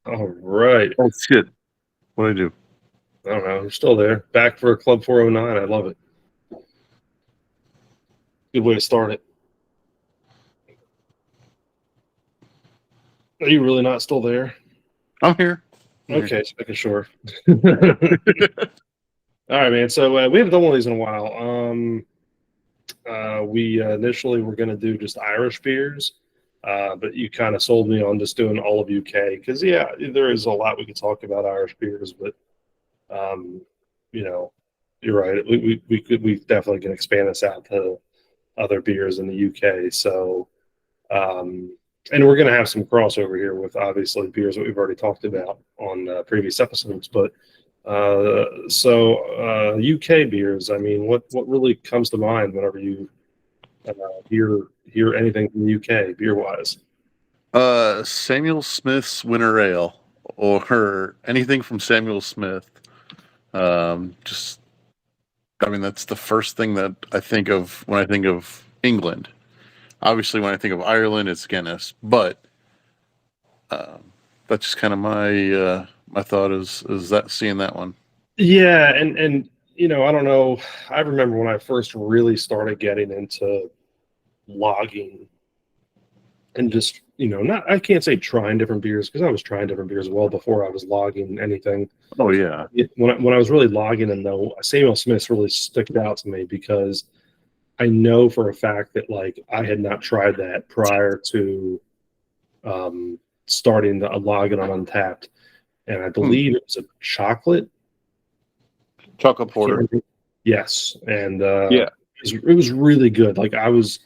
All right. Oh shit! What did I do? I don't know. I'm still there. Back for Club 409. I love it. Good way to start it. Are you really not still there? I'm here. I'm here. Okay, just making sure. All right, man. So we haven't done one of these in a while. We initially were going to do just Irish beers, but you kind of sold me on just doing all of UK because yeah, there is a lot we could talk about Irish beers, but um, you know, you're right. We definitely can expand this out to other beers in the UK. So um, and we're going to have some crossover here with obviously beers that we've already talked about on previous episodes, but. UK beers. I mean, what really comes to mind whenever you uh, hear anything from the UK beer wise? Samuel Smith's Winter Ale, or anything from Samuel Smith. Just, I mean, that's the first thing that I think of when I think of England. Obviously, when I think of Ireland, it's Guinness, but um, that's just kind of my thought is that seeing that one. Yeah, and I don't know. I remember when I first really started getting into logging and just not I can't say trying different beers because I was trying different beers well before I was logging anything. Oh yeah. When I was really logging in though, Samuel Smith's really stuck out to me because I know for a fact that like I had not tried that prior to um, starting the login on Untapped, and I Hmm. believe it was a chocolate. Chocolate I can't porter. remember. Yes, and Yeah. it was really good. Like I was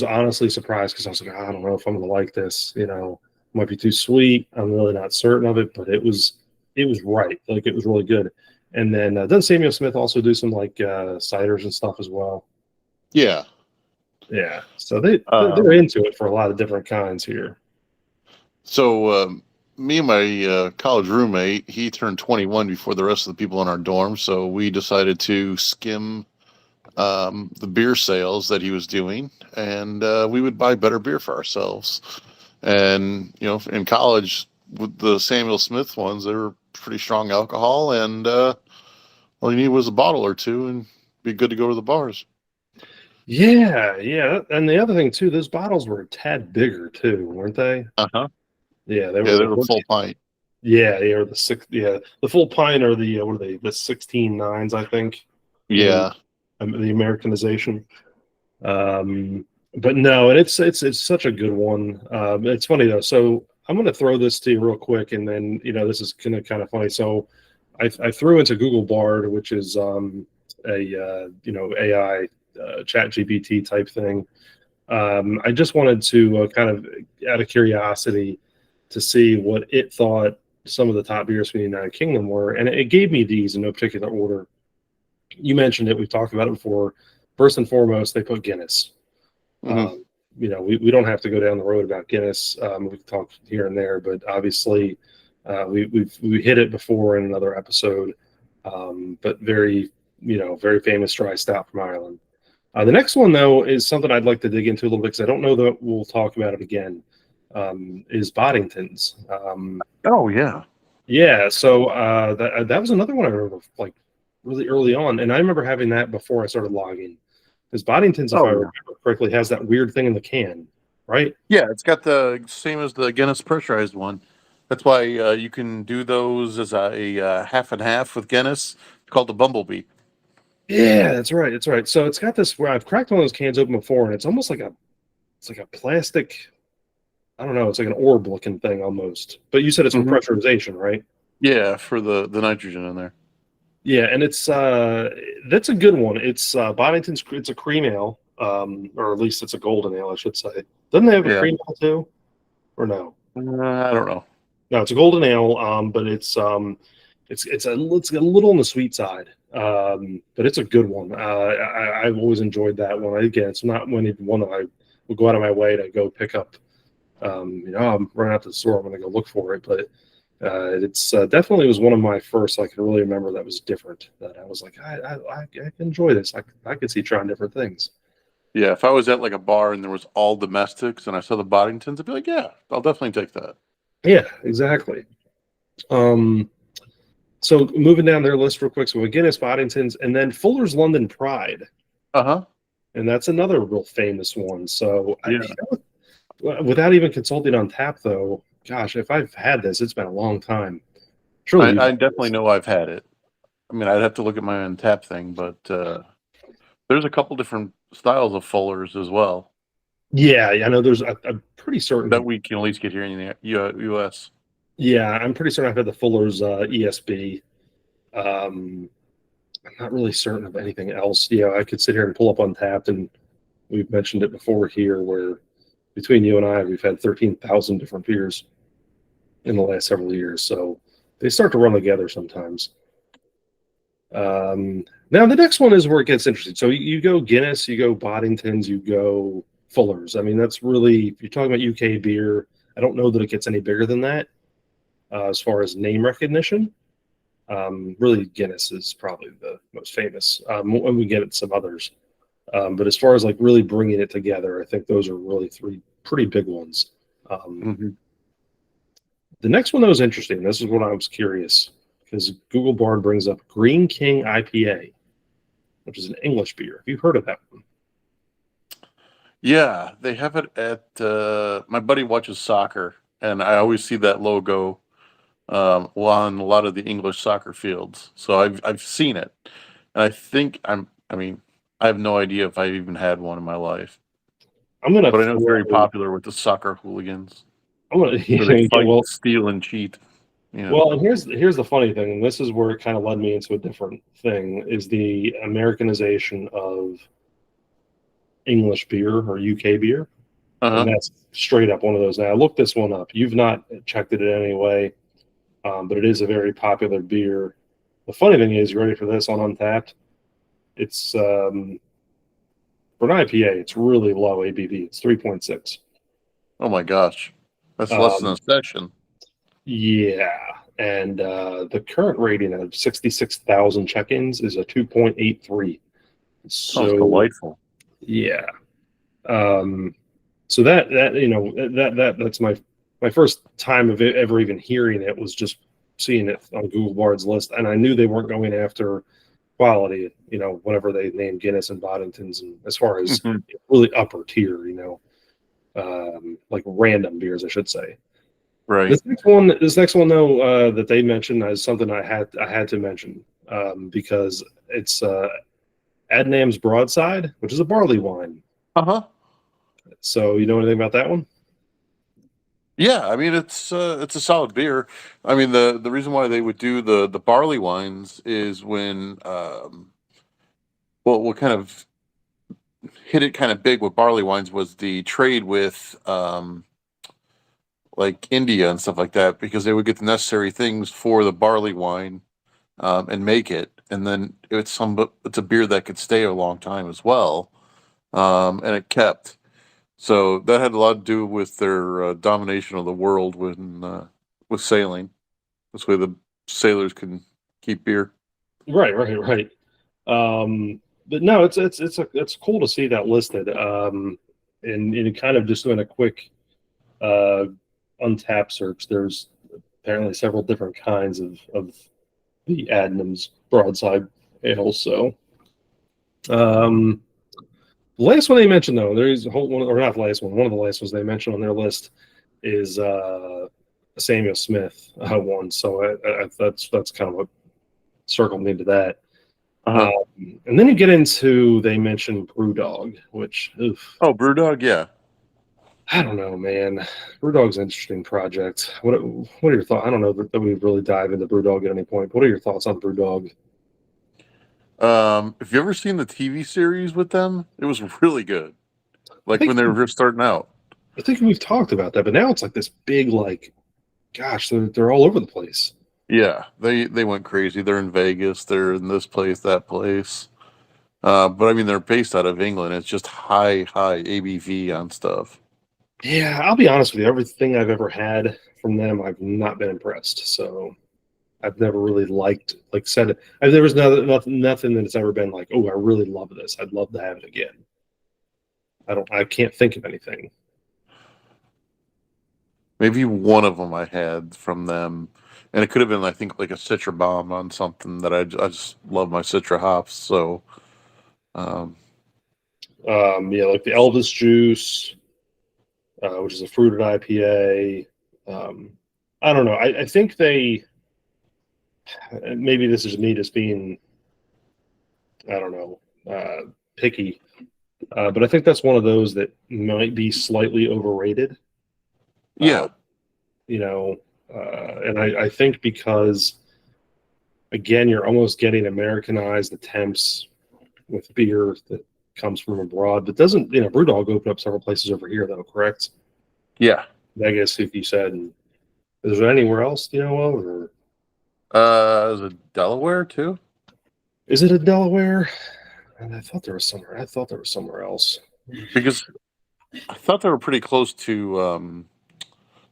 honestly surprised because I was like, I don't know if I'm gonna like this. Might be too sweet. I'm really not certain of it, but it was right. Like it was really good. And then doesn't Samuel Smith also do some like ciders and stuff as well? Yeah. Yeah, so they're Um, into it for a lot of different kinds here. so me and my college roommate, he turned 21 before the rest of the people in our dorm, so we decided to skim the beer sales that he was doing, and we would buy better beer for ourselves. And in college, with the Samuel Smith ones, they were pretty strong alcohol, and all you need was a bottle or two, and be good to go to the bars. Yeah, yeah, and the other thing too, those bottles were a tad bigger too, weren't they? Uh huh. Yeah, they Yeah, were. they were full pint. Yeah, they are the six. Yeah, the full pint or the what are they? The 16 9s, I think. The Yeah. the Americanization. Um, but no, and it's such a good one. It's funny though. So I'm going to throw this to you real quick, and then this is kind of funny. So I threw into Google Bard, which is a AI Chat GPT type thing. I just wanted to kind of out of curiosity to see what it thought some of the top beers from the United Kingdom were, and it gave me these in no particular order. You mentioned it; we've talked about it before. First and foremost, they put Guinness. Hmm. Um, we don't have to go down the road about Guinness. We can talk here and there, but obviously, we hit it before in another episode. But very famous dry stout from Ireland. The next one though is something I'd like to dig into a little bit because I don't know that we'll talk about it again. Is Boddington's. Oh yeah. Yeah, so that was another one I remember like really early on, and I remember having that before I started logging. Because Boddington's, if I Oh yeah. remember correctly, has that weird thing in the can, right? Yeah, it's got the same as the Guinness pressurized one. That's why you can do those as a half and half with Guinness. It's called the Bumblebee. Yeah, that's right. That's right. So it's got this where I've cracked one of those cans open before, and it's almost like a plastic. I don't know. It's like an orb looking thing almost. But you said it's for Hmm. pressurization, right? Yeah, for the nitrogen in there. Yeah, and it's that's a good one. It's Boddington's. It's a cream ale, or at least it's a golden ale, I should say. Doesn't they have a Yeah. cream ale too, or no? I don't know. No, it's a golden ale, but it's a little on the sweet side, but it's a good one. I've always enjoyed that one. Again, it's not one that I would go out of my way to go pick up. I'm running out to the store. I'm going to go look for it, but it's definitely was one of my first I can really remember that was different. That I was like, I can enjoy this. I could see trying different things. Yeah, if I was at like a bar and there was all domestics and I saw the Boddingtons, I'd be like, yeah, I'll definitely take that. Yeah, exactly. Um, so moving down their list real quick. So Guinness, Boddington's, and then Fuller's London Pride, Uh-huh. and that's another real famous one. So Yeah. without even consulting on tap, though, gosh, if I've had this, it's been a long time. Surely you've I had definitely this. know I've had it. I mean, I'd have to look at my Untapped thing, but there's a couple different styles of Fullers as well Yeah, I know. I'm pretty that certain. we can at least get here in the U.S. Yeah, I'm pretty certain I've had the Fuller's ESB. Um, I'm not really certain of anything else. Yeah, I could sit here and pull up Untapped, and we've mentioned it before here, where between you and I, we've had 13,000 different beers in the last several years. So they start to run together sometimes. Now the next one is where it gets interesting. So you go Guinness, you go Boddingtons, you go Fuller's. I mean, that's really, if you're talking about UK beer, I don't know that it gets any bigger than that as far as name recognition. Really, Guinness is probably the most famous. And we get it some others. But as far as like really bringing it together, I think those are really three pretty big ones. Um, Mm-hmm. the next one that was interesting, this is what I was curious because Google Bard brings up Green King IPA, which is an English beer. Have you heard of that one? Yeah, they have it at my buddy watches soccer, and I always see that logo on a lot of the English soccer fields. So I've seen it, and I think I mean, I have no idea if I've even had one in my life, I'm gonna but I know it's very throw. popular with the soccer hooligans I'm gonna where they yeah, fight and steal and cheat. You know. well, and here's the funny thing, and this is where it kind of led me into a different thing: is the Americanization of English beer or UK beer, and Uh-huh. that's straight up one of those. Now, I looked this one up. You've not checked it in any way, but it is a very popular beer. The funny thing is, you ready for this on Untapped? It's for an IPA, it's really low ABV. It's 3.6. Oh my gosh, that's less than a Um, session. yeah, and the current rating of 66,000 check-ins is a 2.83. Sounds So delightful. yeah, um, so that that's my first time of it, ever even hearing it was just seeing it on Google Bard's list, and I knew they weren't going after quality. Whenever they named Guinness and Boddingtons, and as far as Hmm. really upper tier, like random beers, I should say. Right. This next one though, that they mentioned is something I had to mention because it's Adnam's Broadside, which is a barley wine. Uh-huh. So you know anything about that one? Yeah, I mean it's a solid beer. I mean the reason why they would do the barley wines is when well what kind of hit it kind of big with barley wines was the trade with like India and stuff like that because they would get the necessary things for the barley wine and make it, and then it's a beer that could stay a long time as well, and it kept. So that had a lot to do with their domination of the world when with sailing. This way the sailors can keep beer. Right, right, right. But no, it's cool to see that listed. And kind of just doing a quick uh, untap search. There's apparently several different kinds of the Adnams Broadside ale. So um, the last one they mentioned though, there's a whole one, or not the last one. One of the last ones they mentioned on their list is Samuel Smith one. So that's kind of what circled me to that. Uh-huh. And then you get into they mentioned BrewDog, which oof, Oh, BrewDog, yeah. I don't know, man. BrewDog's an interesting project. What are your thoughts? I don't know that we really dive into BrewDog at any point. What are your thoughts on BrewDog? Have you ever seen the TV series with them? It was really good. I Like think when they were just starting out. I think we've talked about that, but now it's like this big, like, gosh, they're all over the place. Yeah, they went crazy. They're in Vegas. They're in this place, that place. But I mean, they're based out of England. It's just high ABV on stuff. Yeah, I'll be honest with you. Everything I've ever had from them, I've not been impressed. So I've never really liked, like said, there was nothing that's ever been like, oh, I really love this. I'd love to have it again. I can't think of anything. Maybe one of them I had from them, and it could have been, I think, like a Citra bomb on something that I just love my Citra hops. So, um, Yeah, like the Elvis Juice, which is a fruited IPA. Um, I don't know. I think they maybe this is me just being I don't know picky, but I think that's one of those that might be slightly overrated. Uh, yeah, you know, and I think because again, you're almost getting Americanized attempts with beer that comes from abroad, but doesn't BrewDog opened up several places over here though, correct? yeah. Vegas, like you said. And is there anywhere else you know of, or Is it Delaware too? is it a Delaware? And I thought there was somewhere. I thought there was somewhere else. Because I thought they were pretty close to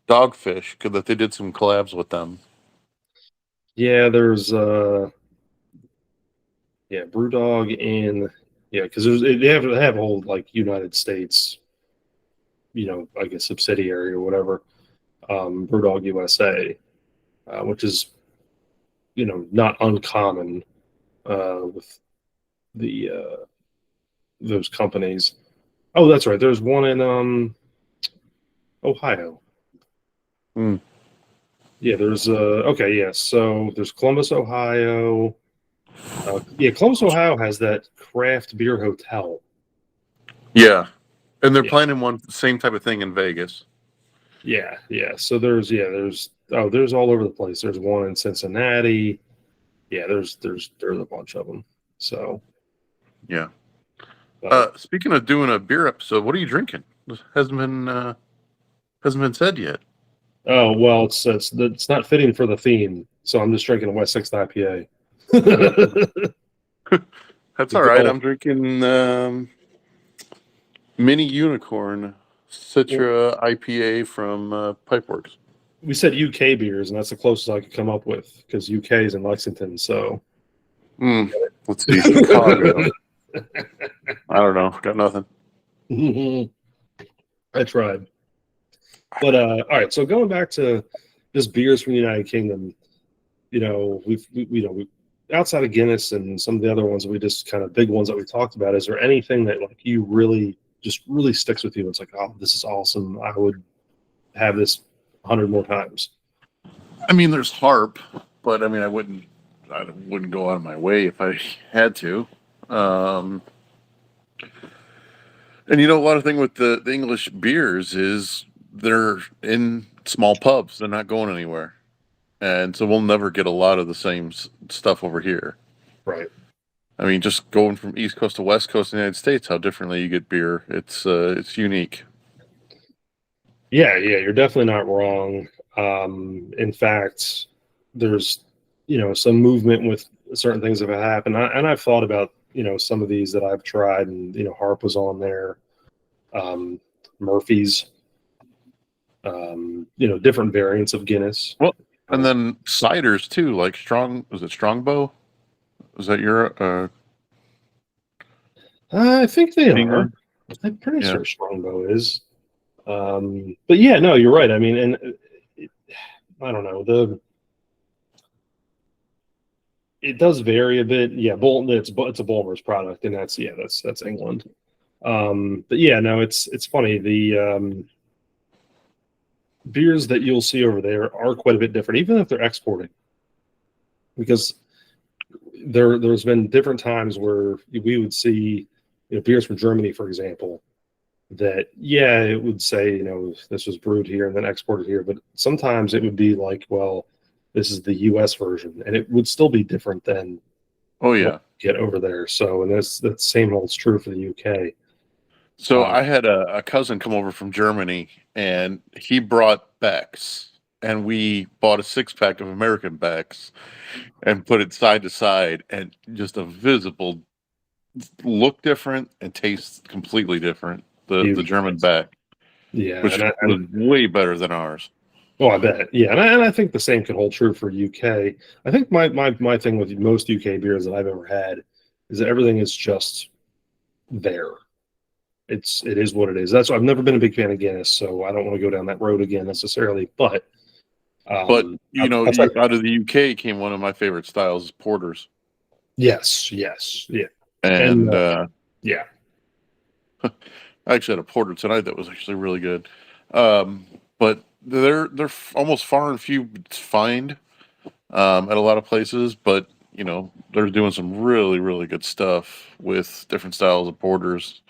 Dogfish, because that they did some collabs with them. Yeah, there's BrewDog in because they have a whole like United States, I guess subsidiary or whatever, BrewDog USA, which is not uncommon with the those companies. Oh, that's right. There's one in Ohio. Mm. Yeah, there's okay, yeah. So there's Columbus, Ohio. Columbus, Ohio has that craft beer hotel. Yeah, and they're Yeah, planning one same type of thing in Vegas. yeah. So there's all over the place. There's one in Cincinnati. Yeah, there's a bunch of them. So, Yeah. but Speaking of doing a beer episode, what are you drinking? Hasn't been said yet. oh well, it's not fitting for the theme. So I'm just drinking a West Sixth IPA. That's all Good right. old- I'm drinking Mini Unicorn Citra IPA from Pipeworks. we said UK beers, and that's the closest I could come up with because UK is in Lexington. So Let's see, Chicago. I don't know. Got nothing. I tried. But all right, so going back to just beers from the United Kingdom, we outside of Guinness and some of the other ones, we just kind of big ones that we talked about. Is there anything that like you really sticks with you? It's like, oh, this is awesome. I would have this 100 more times. I mean, there's Harp, but I mean, I wouldn't go out of my way if I had to. Um, and a lot of thing with the English beers is they're in small pubs. They're not going anywhere. And so we'll never get a lot of the same stuff over here. Right. I mean, just going from East Coast to West Coast of the United States, how differently you get beer. It's unique. Yeah, you're definitely not wrong. In fact, there's some movement with certain things that have happened, and I've thought about some of these that I've tried, and Harp was on there, Murphy's, different variants of Guinness. Well, and then ciders too, like was it Strongbow? Is that your I think they are. England? I'm pretty Yeah. sure Strongbow is. But yeah, no, you're right. I mean, and I don't know it does vary a bit. Yeah, Bolton. It's a Bulmer's product, and that's England. But yeah, no, it's funny. The beers that you'll see over there are quite a bit different, even if they're exporting, because there's been different times where we would see beers from Germany, for example, that it would say this was brewed here and then exported here, but sometimes it would be like, well, this is the US version, and it would still be different than Oh what yeah. you get over there. So, and that same holds true for the UK. So I had a cousin come over from Germany, and he brought Becks, and we bought a 6-pack of American Becks and put it side to side, and just a visible look different and taste completely different. The Huge German difference. Beck, Yeah, which was way better than ours. oh, I bet. Yeah, and I think the same could hold true for UK. I think my thing with most UK beers that I've ever had is that everything is just there. it is what it is. That's why I've never been a big fan of Guinness, so I don't want to go down that road again necessarily. But But that's like out of the UK came one of my favorite styles, porters, yes, yeah, and and yeah, I actually had a porter tonight that was actually really good. But they're almost far and few to find at a lot of places. But they're doing some really really good stuff with different styles of porters,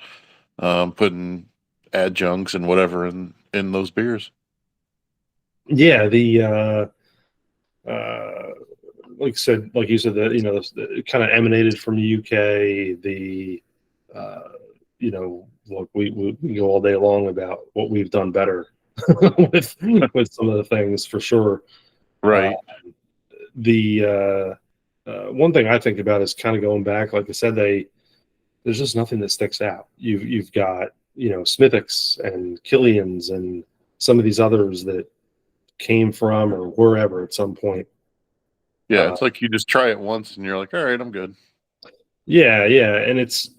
putting adjuncts and whatever in those beers. yeah. The like you said that it kind of emanated from the UK. The look, we go all day long about what we've done better with some of the things for sure. Uh, Right. the one thing I think about is kind of going back, like I said, there's just nothing that sticks out. You've got Smithwick's and Killian's and some of these others that came from or wherever at some point. Yeah, it's like you just try it once and you're like, all right, I'm good. Yeah, and it's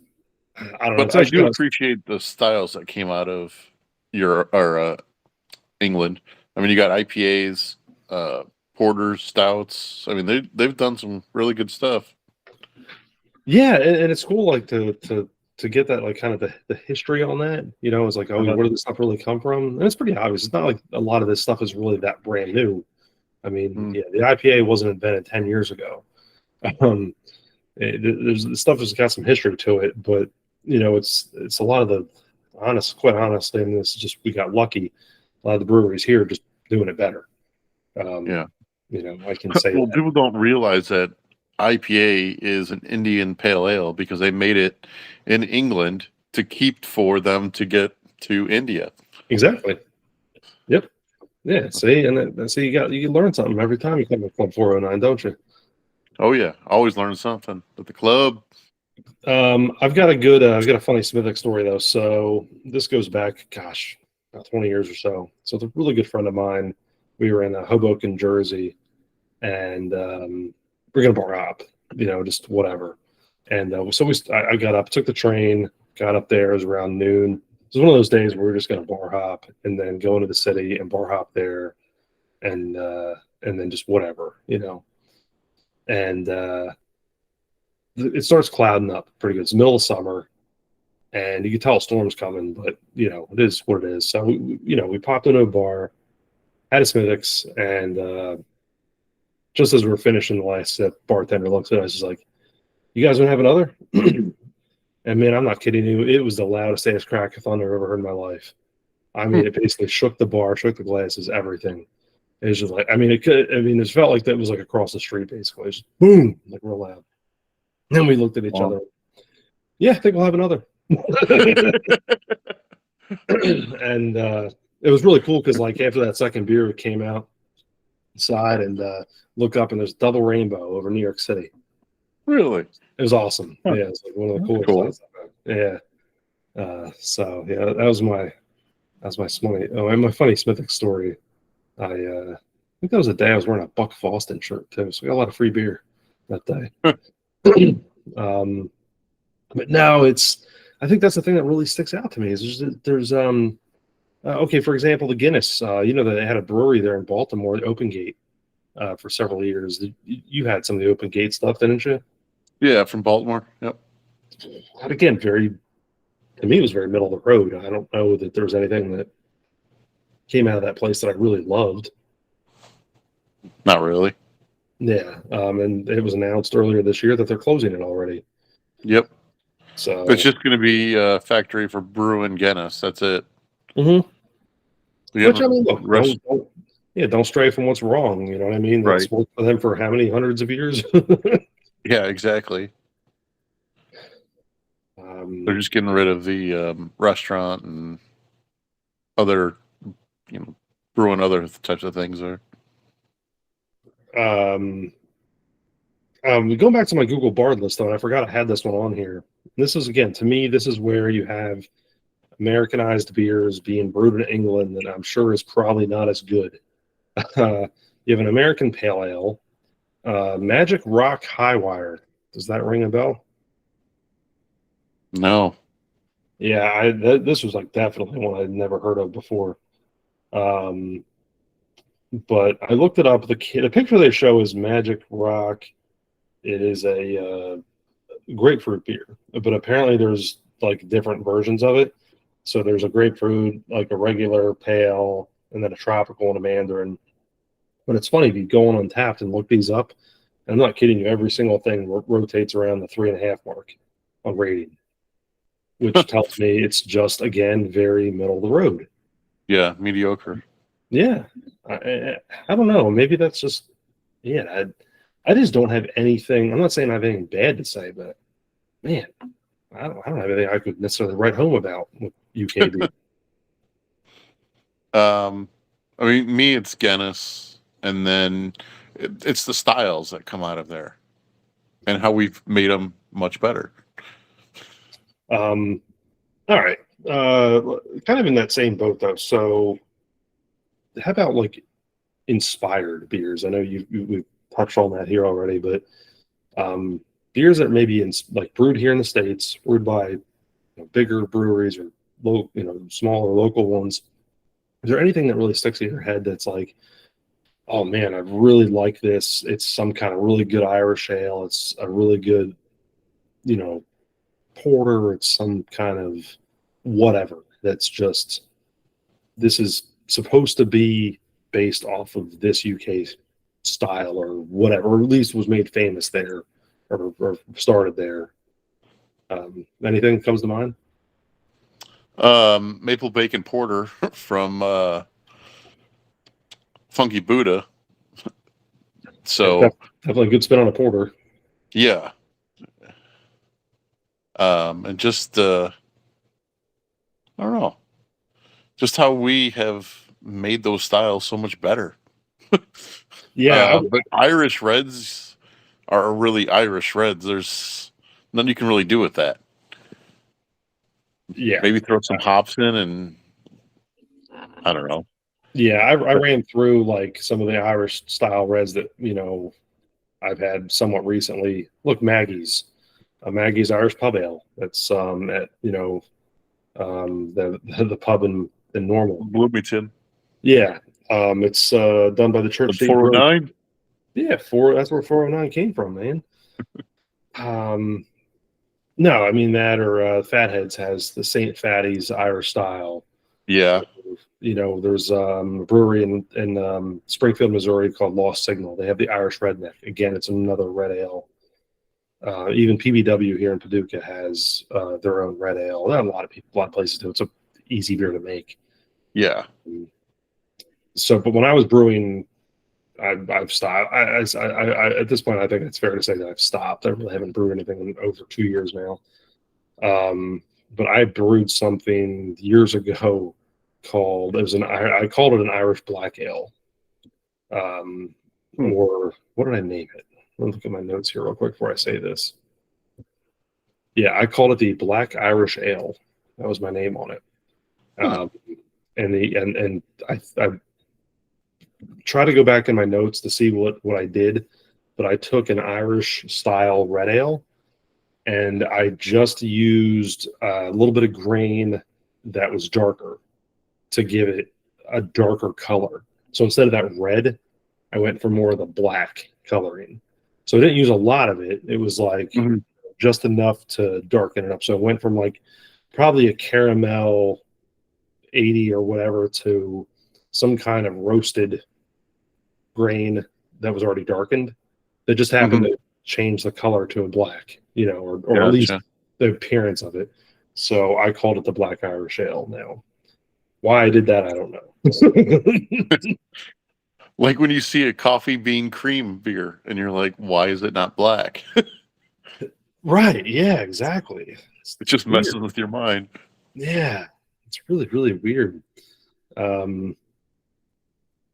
I don't know. But It's I actually do kind of appreciate the styles that came out of England. I mean, you got IPAs, porters, stouts. I mean, they've done some really good stuff. yeah, and it's cool like to get that like kind of the history on that. It's like, oh, Uh-huh. where did this stuff really come from? And it's pretty obvious. It's not like a lot of this stuff is really that brand new. I mean, Mm. yeah, the IPA wasn't invented 10 years ago. Um, there's the stuff has got some history to it, but it's a lot of the quite honestly, and this is just we got lucky. A lot of the breweries here are just doing it better. Um, Yeah. I can say Well, that. people don't realize that IPA is an Indian pale ale because they made it in England to keep for them to get to India. Exactly. Yep. Yeah. See, and see, you learn something every time you come to Club 409, don't you? Oh yeah, always learn something at the club. I've got a funny Smithick story though. So this goes back, gosh, about 20 years or so. So it's a really good friend of mine. We were in Hoboken, Jersey, and we're gonna bar hop, just whatever. And so I got up, took the train, got up there. It was around noon. It was one of those days where we are just gonna bar hop and then go into the city and bar hop there, and then just whatever. And it starts clouding up pretty good. It's the middle of summer, and you can tell a storm's coming, but it is what it is. So we popped into a bar, had a Smithwick's, and just as we were finishing the last sip, bartender looks at us, he's like, "You guys want to have another?" And man, I'm not kidding you. It was the loudest ass crack of thunder I've ever heard in my life. I mean, it basically shook the bar, shook the glasses, everything. It was just like, I mean, it felt like that was like across the street, basically. It was just boom, like real loud. And then we looked at each Wow. other. Yeah, I think we'll have another. And it was really cool because like after that second beer, we came outside and look up, and there's double rainbow over New York City. Really? It was awesome. Huh. Yeah, it's like one of the That's coolest cool. things. Yeah. So yeah, that was my funny. Oh, and my funny Smithick story. I think that was the day I was wearing a Buck Foston shirt too, so we got a lot of free beer that day. But no, I think that's the thing that really sticks out to me is there's okay, for example, the Guinness. They had a brewery there in Baltimore, the Open Gate, for several years. You had some of the Open Gate stuff, didn't you? Yeah, from Baltimore. Yep. And again, to me, it was very middle of the road. I don't know that there was anything that came out of that place that I really loved. Not really. Yeah, and it was announced earlier this year that they're closing it already. Yep. So, It's just going to be a factory for brewing Guinness. That's it. mhm. We Which I got mean, look, rest. don't stray from what's wrong. You know what I mean? That's Right. worked for them for how many hundreds of years? Yeah, exactly. They're um, just getting rid of the restaurant and other, brewing other types of things there. um, Going back to my Google Bard list, though, and I forgot I had this one on here. This is again, to me, this is where you have Americanized beers being brewed in England that I'm sure is probably not as good. You have an American Pale Ale, Magic Rock Highwire. Does that ring a bell? No. Yeah, this was like definitely one I'd never heard of before. Um, but I looked it up. The picture they show is Magic Rock. It is a grapefruit beer, but apparently there's like different versions of it. So there's a grapefruit, like a regular pale, and then a tropical and a mandarin. But it's funny if you go on Untapped and look these up. I'm not kidding you. Every single thing rotates around the 3.5 mark on rating, which tells me it's just again very middle of the road. Yeah, mediocre. Yeah, I don't know. Maybe that's just yeah. I just don't have anything. I'm not saying I have anything bad to say, but man, I don't have anything I could necessarily write home about with UKB. I mean, me, it's Guinness, and then it's the styles that come out of there, and how we've made them much better. All right, kind of in that same boat though. So, how about like inspired beers? I know we've touched on that here already, but beers that maybe like brewed here in the States, brewed by bigger breweries or low, smaller local ones. Is there anything that really sticks in your head that's like, oh man, I really like this. It's some kind of really good Irish ale. It's a really good, you know, porter. It's some kind of whatever. That's just this is supposed to be based off of this UK style or whatever, or at least was made famous there or started there. Anything comes to mind? Maple bacon porter from Funky Buddha. So Definitely a good spin on a porter. yeah, and just I don't know, just how we have made those styles so much better. Yeah, But Irish Reds are really Irish Reds. There's nothing you can really do with that. yeah, Maybe throw some hops in, and I don't know. yeah. I ran through like some of the Irish style reds that I've had somewhat recently. Look, Maggie's Irish Pub Ale. That's at the pub in Normal. Bloomington. Yeah, it's done by the Church State Brewery. 409. Yeah, that's where 409 came from, man. No, I mean that or Fatheads has the Saint Fatty's Irish style. Yeah. There's a brewery in Springfield, Missouri called Lost Signal. They have the Irish Redneck. Again, it's another red ale. Even PBW here in Paducah has their own red ale. There are a lot of places do. It's an easy beer to make. Yeah. So, but when I was brewing, I've stopped. I at this point, I think it's fair to say that I've stopped. I really haven't brewed anything in over 2 years now. But I brewed something years ago called I called it an Irish Black Ale. Or what did I name it? Let me look at my notes here real quick before I say this. Yeah, I called it the Black Irish Ale. That was my name on it. And I try to go back in my notes to see what I did, but I took an Irish style red ale and I just used a little bit of grain that was darker to give it a darker color. So instead of that red, I went for more of the black coloring. So I didn't use a lot of it. It was like just enough to darken it up. So it went from like probably a caramel 80 or whatever to some kind of roasted grain that was already darkened that just happened to change the color to a black, or Gotcha. at least the appearance of it. So I called it the Black Irish Ale now. Why I did that, I don't know. Like when you see a coffee bean cream beer and you're like, why is it not black? Right. Yeah, exactly. It just messes with your mind. Yeah. It's really, really weird.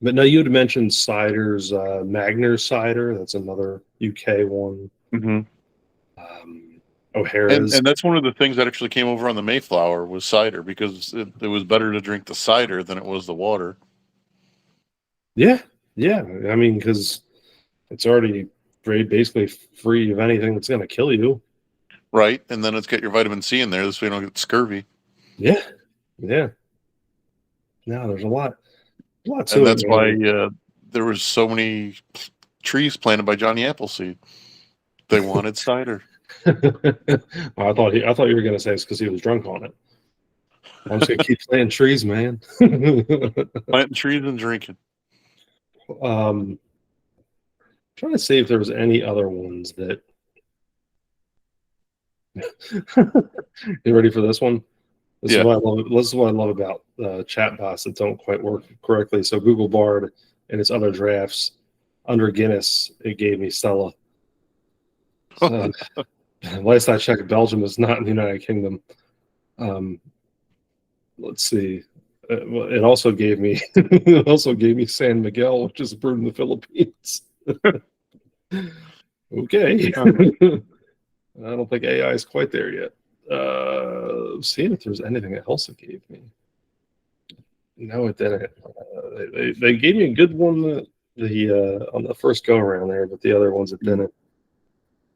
But no, you had mentioned ciders, Magner's cider. That's another UK one. O'Hara's. And that's one of the things that actually came over on the Mayflower was cider, because it was better to drink the cider than it was the water. Yeah. Yeah. I mean, because it's already basically free of anything that's going to kill you. Right. And then it's got your vitamin C in there. This way you don't get scurvy. Yeah, yeah. No, there's a lot And to it, that's why man. there was so many trees planted by Johnny Appleseed. They wanted cider. I thought you were gonna say it's because he was drunk on it. I'm just gonna keep planting trees, man. Planting trees and drinking. um, Trying to see if there was any other ones that. You ready for this one? This is Yeah. what I love. This is what I love about chatbots that don't quite work correctly. So Google Bard and its other drafts under Guinness, it gave me Stella. Uh, Last I checked, Belgium is not in the United Kingdom. Um, let's see. Well, it also gave me San Miguel, which is brewed in the Philippines. Okay. I don't think AI is quite there yet. Seeing if there's anything else it gave me. No, it didn't. They gave me a good one on the first go around there, but the other ones it didn't.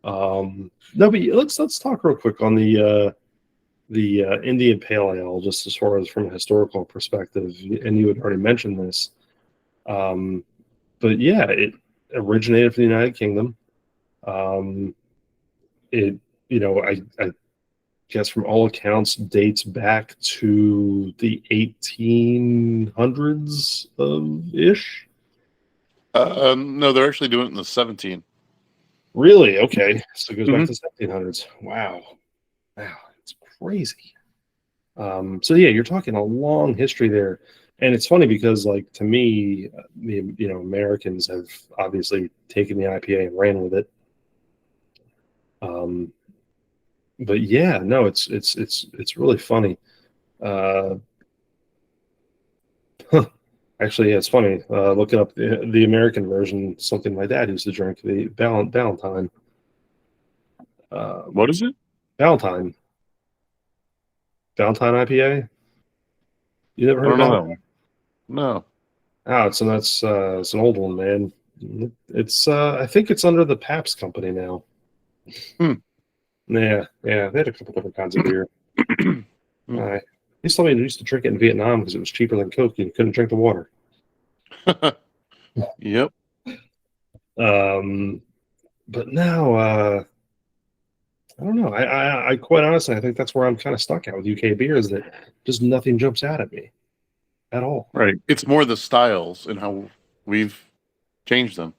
No, but let's talk real quick on the Indian Pale Ale, just as far as from a historical perspective. And you had already mentioned this, um, but yeah, it originated from the United Kingdom. Um, it I guess from all accounts dates back to the 1800s of ish. No, they're actually doing it in the 17. Really? Okay. So it goes back Mm-hmm. to 1700s. Wow. Wow. It's crazy. So yeah, you're talking a long history there. And it's funny because like to me, Americans have obviously taken the IPA and ran with it. Um, but yeah, no, it's really funny. Uh, Actually, yeah, it's funny. Looking up the American version, something my dad used to drink, the Valentine. What Um, is it? Valentine. Valentine IPA. You never I heard of don't know that Valentine? one. No. Oh, it's an old one, man. It's I think it's under the Pabst company now. Hmm. Yeah, yeah, they had a couple different kinds of beer. Hmm. He used to tell me he used to drink it in Vietnam because it was cheaper than Coke. You couldn't drink the water. Yep. Um, but now, I don't know. I quite honestly, I think that's where I'm kind of stuck at with UK beer is that just nothing jumps out at me at all. Right. It's more the styles and how we've changed them.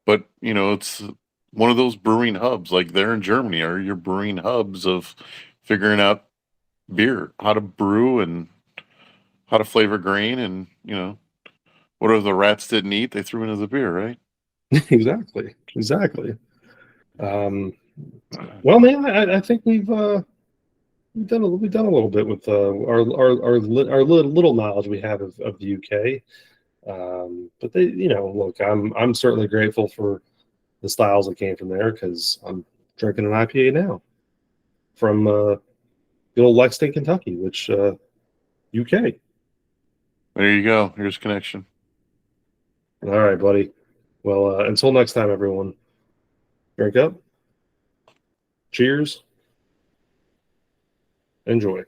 But, it's one of those brewing hubs, like there in Germany, are your brewing hubs of figuring out beer, how to brew and how to flavor grain and, whatever the rats didn't eat, they threw into the beer, right? Exactly, exactly. Um, well, man, I think we've done a little bit with our little knowledge we have of the UK. But look, I'm certainly grateful for the styles that came from there because I'm drinking an IPA now from good old Lexington, Kentucky, which UK. There you go. Here's connection. All right, buddy. Well, until next time, everyone. Drink up. Cheers. Enjoy.